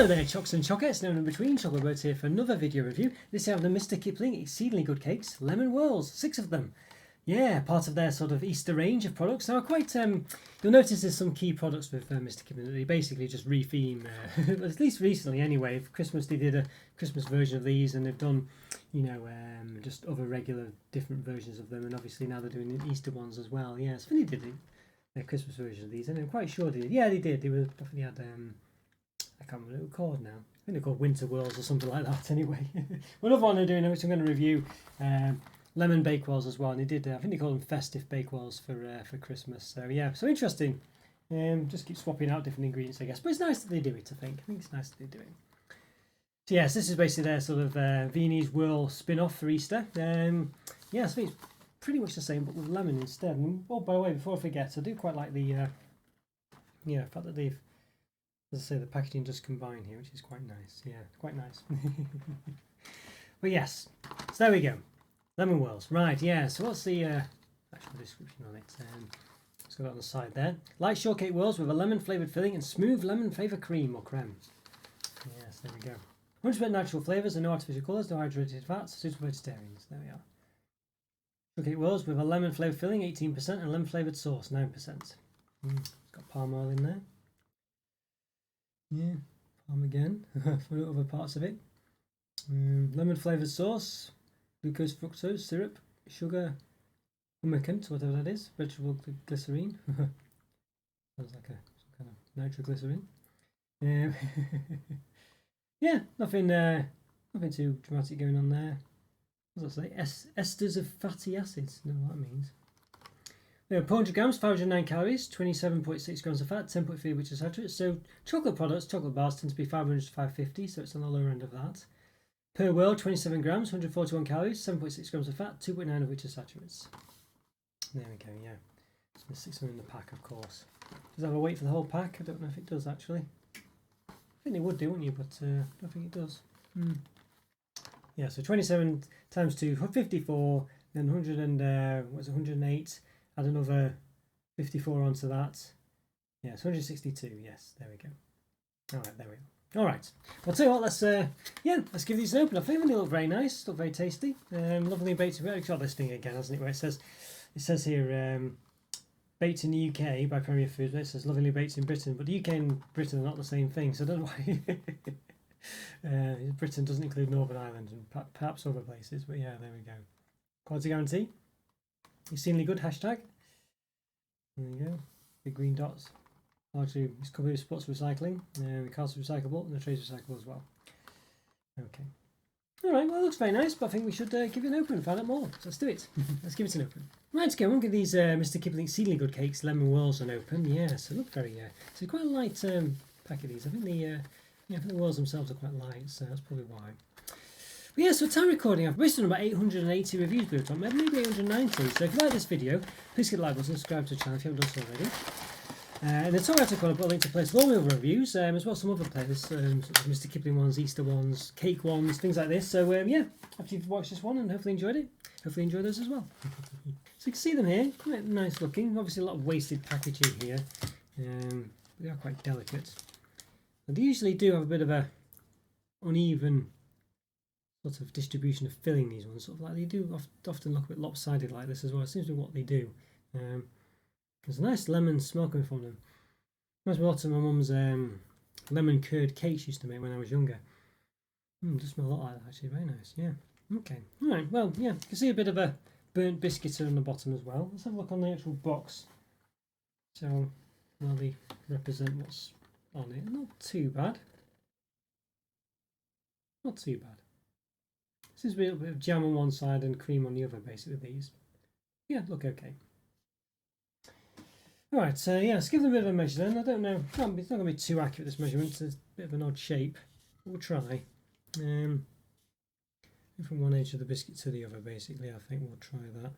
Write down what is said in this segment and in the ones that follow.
Hello there, Chocs and Chockets, known in between. Roberto here for another video review. This time the Mr. Kipling exceedingly good cakes, Lemon Whirls, 6 of them. Yeah, part of their sort of Easter range of products. Now, quite you'll notice there's some key products with Mr. Kipling that they basically just retheme. At least recently, anyway. For Christmas, they did a Christmas version of these, and they've done, you know, just other regular different versions of them. And obviously now they're doing the Easter ones as well. Yeah, so they did a Christmas version of these, and I'm quite sure they did. Yeah, they did. They were definitely had. I can't remember what they were called now. I think they're called Winter Whirls or something like that. Anyway, another one they're doing, which I'm going to review. Lemon Bakewells as well, and they did. I think they call them festive bakewells for Christmas. So yeah, so interesting. Just keep swapping out different ingredients, I guess. But it's nice that they do it. I think it's nice that they do it. So yes, this is basically their sort of Viennese Whirl spin-off for Easter. Yeah, so it's pretty much the same, but with lemon instead. And oh, by the way, before I forget, I do quite like the fact that they've, as I say, the packaging does combine here, which is quite nice. Yeah, quite nice. But yes, so there we go. Lemon Whirls, right? Yeah. So what's the actual description on it? Let's go on the side there. Light shortcake whirls with a lemon flavoured filling and smooth lemon flavoured cream or creme. Yes, there we go. 100% natural flavours and no artificial colours, no hydrated fats, suitable for vegetarians. There we are. Shortcake whirls with a lemon flavoured filling, 18%, and lemon flavoured sauce, 9%. It's got palm oil in there. Yeah, palm again for other parts of it. Lemon flavoured sauce. Glucose, fructose, syrup, sugar, humectant, whatever that is, vegetable glycerine. Sounds like some kind of nitroglycerin. Yeah, nothing too dramatic going on there. What does that say? Esters of fatty acids. I don't know what that means. 400 grams, 509 calories, 27.6 grams of fat, 10.3 which is saturated. So chocolate products, chocolate bars tend to be 500 to 550, so it's on the lower end of that. Per whirl, 27 grams, 141 calories, 7.6 grams of fat, 2.9 of which are saturates. There we go, yeah. So there's 6 of them in the pack, of course. Does it have a weight for the whole pack? I don't know if it does, actually. I think they would do, wouldn't you? But I don't think it does. Yeah, so 27 times 2, 54, then 100 and, 108, add another 54 onto that. Yeah, it's 162, yes, there we go. Alright, there we go. All right. Well, tell you what. Let's give these an open. I think they look very nice. Look very tasty. Lovely baked. We've got this thing again, hasn't it? Where it says here, baked in the UK by Premier Foods. It says lovingly baked in Britain, but the UK and Britain are not the same thing. So I don't know why. Britain doesn't include Northern Ireland and perhaps other places. But yeah, there we go. Quality guarantee. Exceedingly good hashtag. There you go. Big green dots. Largely, it's covered with spots recycling. The cards are recyclable and the trays recyclable as well. Okay. Alright, well, it looks very nice, but I think we should give it an open and find out more. So let's do it. Let's give it an open. Right, okay, we'll give these Mr. Kipling exceedingly good cakes, Lemon Whirls, an open. Yeah, so look very, so quite a light pack of these. I think the whirls themselves are quite light, so that's probably why. But yeah, so time recording, I've based on about 880 reviews, believe it or not, maybe 890. So if you like this video, please hit the like button, subscribe to the channel if you haven't done so already. In the top right corner, I've got a link to place all my other reviews, as well as some other playlists, such as Mr. Kipling ones, Easter ones, cake ones, things like this. So yeah, after you've watched this one and hopefully enjoyed it, hopefully enjoy those as well. So you can see them here, quite nice looking. Obviously a lot of wasted packaging here, but they are quite delicate. And they usually do have a bit of a uneven sort of distribution of filling, these ones. Sort of like they do often look a bit lopsided like this as well. It seems to be what they do. There's a nice lemon smell coming from them. Reminds me a lot of my mum's lemon curd cakes she used to make when I was younger. Does smell a lot like that actually, very nice, yeah. Okay, alright, well, yeah, you can see a bit of a burnt biscuit on the bottom as well. Let's have a look on the actual box. So, now they represent what's on it. Not too bad. Not too bad. This is a bit of jam on one side and cream on the other, basically, these. Yeah, look okay. Alright, so yeah, let's give them a bit of a measure then. I don't know, it's not going to be too accurate, this measurement. It's a bit of an odd shape. We'll try. From one edge of the biscuit to the other, basically, I think we'll try that.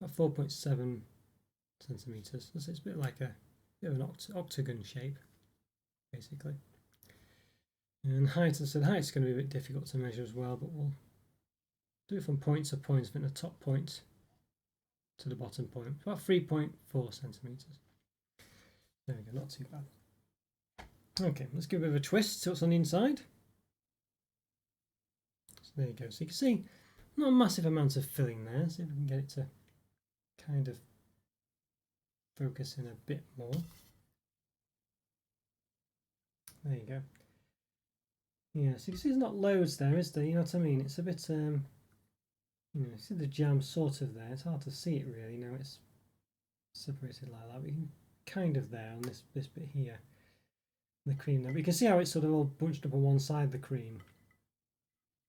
About 4.7 centimetres. It's a bit like a bit of an octagon shape, basically. And height, I said height's going to be a bit difficult to measure as well, but we'll do it from point to point. I think the top point to the bottom point, about 3.4 centimetres. There we go, not too bad. Okay, let's give it a bit of a twist so it's on the inside. So there you go. So you can see not a massive amount of filling there. See if we can get it to kind of focus in a bit more. There you go. Yeah, so you can see there's not loads there, is there? You know what I mean? It's a bit, you know, see the jam sort of there. It's hard to see it really. Now it's separated like that. We can kind of there on this bit here. The cream there. But you can see how it's sort of all bunched up on one side, the cream.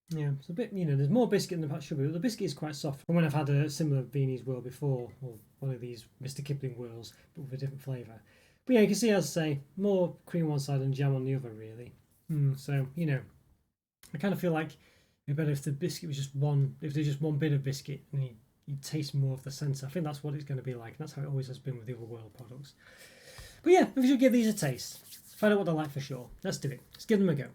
Yeah, it's a bit, you know, there's more biscuit than perhaps should be, but the biscuit is quite soft. And when I've had a similar Viennese whirl before, or one of these Mr. Kipling whirls, but with a different flavour. But yeah, you can see, as I say, more cream on one side and jam on the other, really. So, you know, I kind of feel like it'd be better if the biscuit was just one, if there's just one bit of biscuit and you taste more of the centre. I think that's what it's going to be like, and that's how it always has been with the other whirl products. But yeah, we should give these a taste. Find out what they're like for sure. Let's do it. Let's give them a go.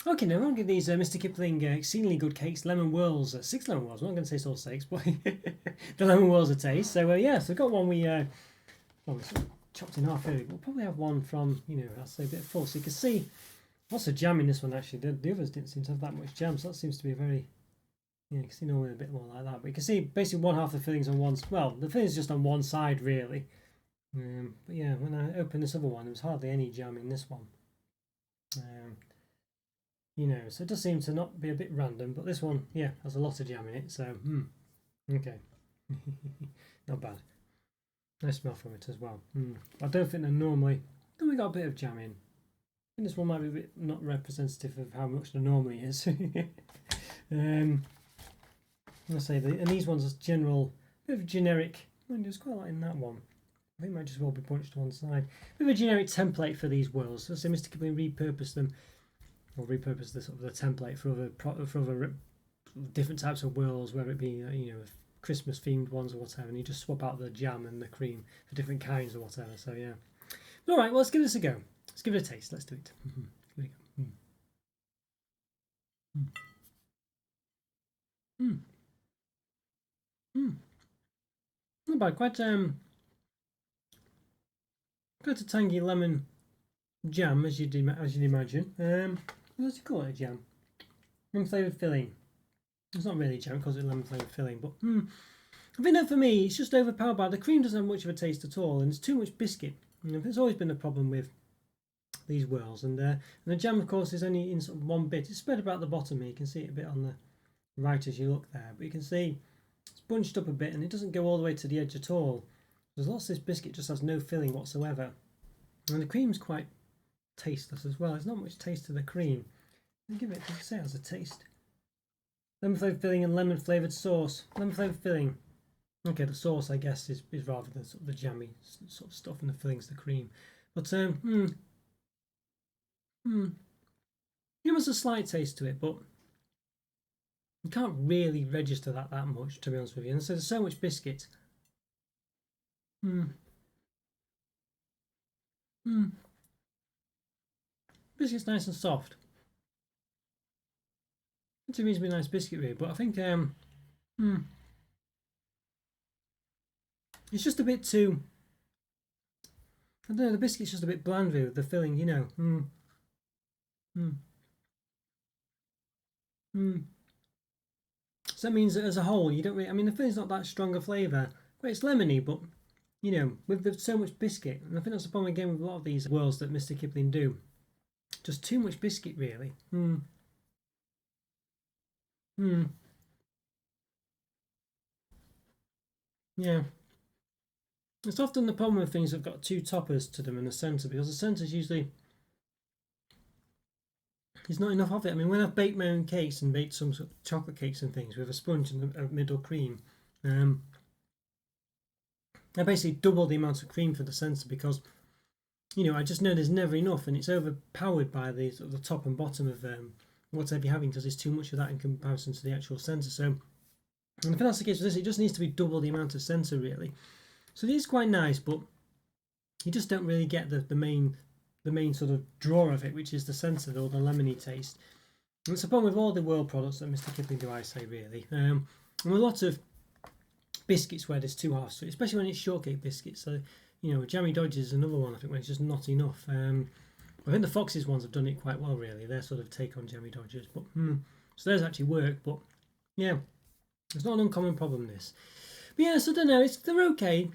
Okay, now I'm going to give these Mr. Kipling exceedingly good cakes, Lemon Whirls, 6 Lemon Whirls. I'm not going to say it's all 6, but the Lemon Whirls a taste. So yeah, so we've got one we sort of chopped in half here. We'll probably have one from, you know, I'll say a bit full. So you can see lots of jam in this one actually. The others didn't seem to have that much jam, so that seems to be very, yeah, you can see normally a bit more like that. But you can see basically one half of the fillings on one, well, the filling's just on one side really. But yeah, when I opened this other one, there was hardly any jam in this one. You know, so it does seem to not be a bit random, but this one, yeah, has a lot of jam in it, so, okay. Not bad. Nice smell from it as well. I don't think they're normally got a bit of jam in. I think this one might be a bit not representative of how much there normally is. I'll say, and these ones are general, bit of a generic, there's quite a lot in that one. I think it might just well be punched to one side. Bit of a generic template for these whirls. So Mr. Kipling repurposed them, or repurposed the sort of the template for other different types of whirls, whether it be you know, Christmas themed ones or whatever, and you just swap out the jam and the cream for different kinds or whatever. So yeah. All right, well, let's give this a go. Let's give it a taste. Let's do it. Here we go. Not bad. Quite a tangy lemon jam, as you'd imagine. What's it called, a jam? Lemon flavoured filling. It's not really a jam because it's lemon flavoured filling, but I think that for me, it's just overpowered by the cream. Doesn't have much of a taste at all, and it's too much biscuit. There's always been a problem with these whirls, and the jam, of course, is only in sort of one bit. It's spread about the bottom here. You can see it a bit on the right as you look there, but you can see it's bunched up a bit, and it doesn't go all the way to the edge at all. There's lots of this biscuit just has no filling whatsoever, and the cream's quite tasteless as well. There's not much taste to the cream. I'll give it, as I say, it has a taste. Lemon flavoured filling and lemon flavoured sauce. Lemon flavoured filling. Okay, the sauce, I guess, is rather than sort of the jammy sort of stuff, and the filling's the cream. But it has a slight taste to it, but you can't really register that much, to be honest with you. And so there's so much biscuit. Biscuit's nice and soft. It's a reasonably nice biscuit, really, but I think it's just a bit too. I don't know. The biscuit's just a bit bland, really, with the filling, you know. So that means that as a whole, you don't really. I mean, the filling's not that strong a flavour. Well, it's lemony, but you know, with so much biscuit, and I think that's the problem again with a lot of these whirls that Mr. Kipling do. Just too much biscuit, really. Yeah. It's often the problem with things that have got two toppers to them in the centre, because the centre's usually there's not enough of it. I mean, when I've baked my own cakes and baked some sort of chocolate cakes and things with a sponge and a middle cream, I basically double the amount of cream for the centre because, you know, I just know there's never enough, and it's overpowered by the sort of the top and bottom of whatever you're having, because there's too much of that in comparison to the actual centre. So, and if that's the case with this, it just needs to be double the amount of centre, really. So it is quite nice, but you just don't really get the main sort of draw of it, which is the centre, or the lemony taste. And it's a problem with all the whirl products that Mr. Kipling do, I say, really. And a lot of biscuits where there's two halves to it, especially when it's shortcake biscuits. So, you know, Jammy Dodgers is another one, I think, where it's just not enough. I think the Foxes ones have done it quite well, really. Their sort of take on Jammy Dodgers, but so theirs actually work. But yeah, it's not an uncommon problem, this. But yeah, so I don't know. They're okay.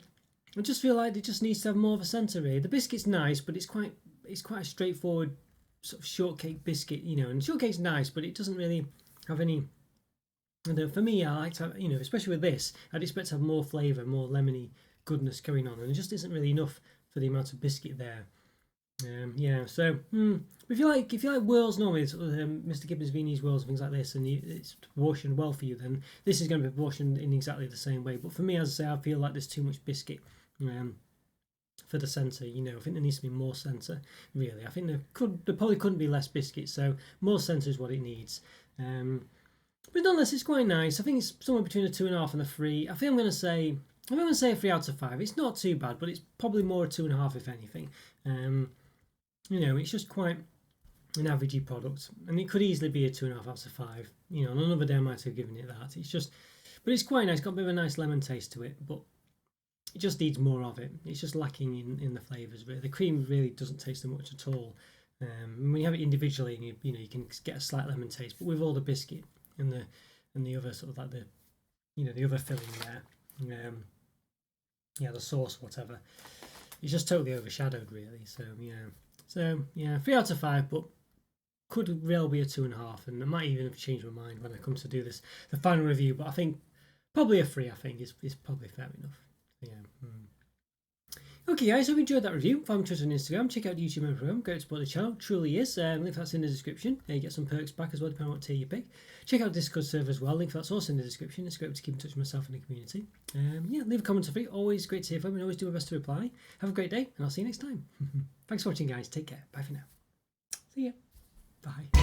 I just feel like it just needs to have more of a centre here. The biscuit's nice, but it's quite a straightforward sort of shortcake biscuit, you know. And shortcake's nice, but it doesn't really have any. And for me, I like to have, you know, especially with this, I'd expect to have more flavour, more lemony goodness going on, and it just isn't really enough for the amount of biscuit there. Yeah, so if you like whirls normally, it's, Mr. Gibbons Vini's whirls and things like this, and it's proportioned well for you, then this is going to be proportioned in exactly the same way. But for me, as I say, I feel like there's too much biscuit for the centre. You know, I think there needs to be more centre. Really, I think there probably couldn't be less biscuit. So more centre is what it needs. But nonetheless, it's quite nice. I think it's somewhere between a 2.5 and a 3. I think I'm going to say a 3 out of 5. It's not too bad, but it's probably more a 2.5 if anything. You know, it's just quite an averagey product, and it could easily be a 2.5 out of 5. You know, on another day I might have given it that. It's just, but it's quite nice. It's got a bit of a nice lemon taste to it, but it just needs more of it. It's just lacking in the flavours. Really, the cream really doesn't taste that much at all. When you have it individually, and you can get a slight lemon taste, but with all the biscuit and the other sort of like the other filling there, the sauce, whatever, it's just totally overshadowed, really. So yeah, 3 out of 5, but could well be a 2.5, and I might even have changed my mind when I come to do the final review. But I think probably a 3. I think is probably fair enough. Yeah. Okay, guys, hope you enjoyed that review. Follow me on Twitter and Instagram. Check out the YouTube program. Go to support the channel. Truly is. Link for that's in the description. You get some perks back as well, depending on what tier you pick. Check out the Discord server as well. Link for that's also in the description. It's great to keep in touch with myself and the community. Yeah, leave a comment or free. Always great to hear from you. Always do my best to reply. Have a great day, and I'll see you next time. Thanks for watching, guys. Take care. Bye for now. See ya. Bye.